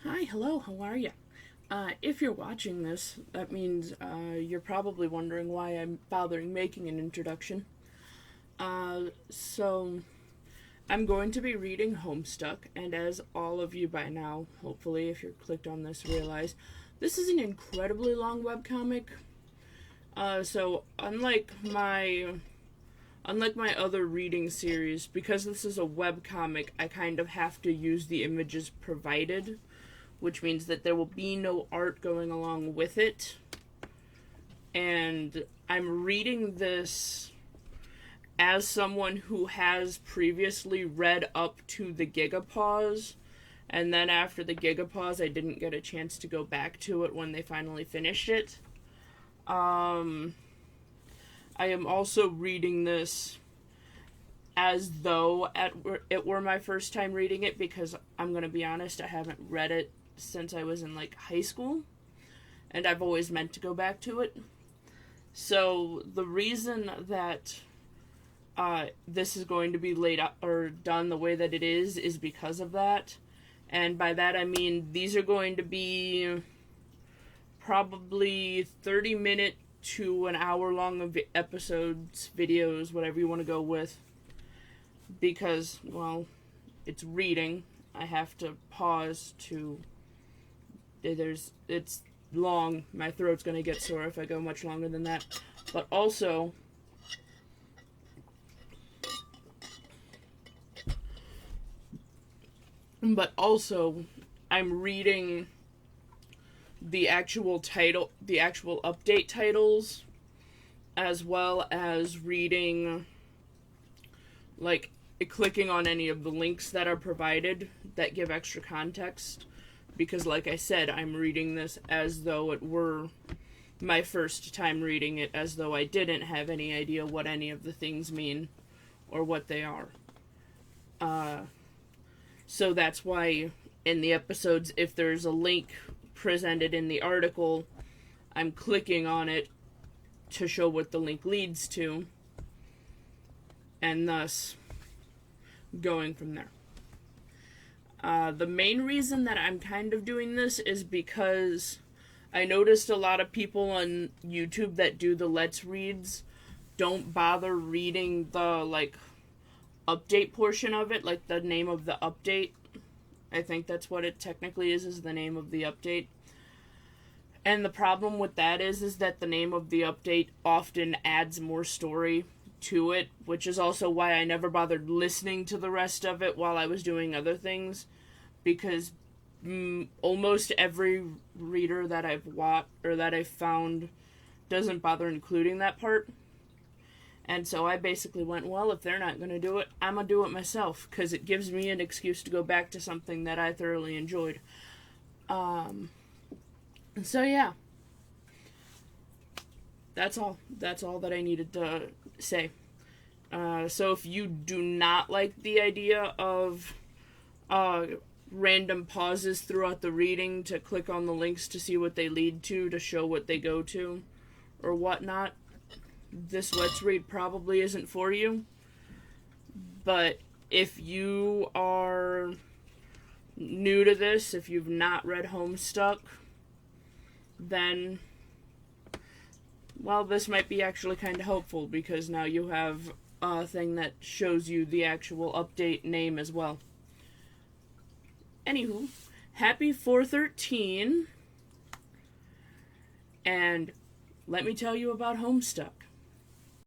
Hi, hello, how are you? If you're watching this, that means you're probably wondering why I'm bothering making an introduction. So, I'm going to be reading Homestuck, and as all of you by now, hopefully, if you're clicked on this, realize, this is an incredibly long webcomic. So, unlike my other reading series, because this is a webcomic, I kind of have to use the images provided, which means that there will be no art going along with it. And I'm reading this as someone who has previously read up to the Gigapause, and then after the Gigapause, I didn't get a chance to go back to it when they finally finished it. I am also reading this as though it were my first time reading it, because I'm going to be honest, I haven't read it since I was in high school, and I've always meant to go back to it. So the reason that this is going to be laid out or done the way that it is because of that. And by that I mean these are going to be probably 30-minute to an hour long episodes, videos, whatever you want to go with, because, well, it's reading. I have to pause to it's long. My throat's gonna get sore if I go much longer than that. But also, I'm reading the actual update titles, as well as reading, clicking on any of the links that are provided that give extra context. Because, like I said, I'm reading this as though it were my first time reading it, as though I didn't have any idea what any of the things mean or what they are. So that's why in the episodes, if there's a link presented in the article, I'm clicking on it to show what the link leads to, and thus going from there. The main reason that I'm kind of doing this is because I noticed a lot of people on YouTube that do the Let's Reads don't bother reading the, update portion of it, the name of the update. I think that's what it technically is the name of the update. And the problem with that is that the name of the update often adds more story to it, which is also why I never bothered listening to the rest of it while I was doing other things, because almost every reader that I've watched or that I've found doesn't bother including that part. And so I basically went, well, if they're not going to do it, I'm going to do it myself, because it gives me an excuse to go back to something that I thoroughly enjoyed. So yeah, that's all that I needed to say. So if you do not like the idea of random pauses throughout the reading to click on the links to see what they lead to show what they go to, or whatnot, this Let's Read probably isn't for you. But if you are new to this, if you've not read Homestuck, then, well, this might be actually kind of helpful, because now you have a thing that shows you the actual update name as well. Anywho, happy 413, and let me tell you about Homestuck.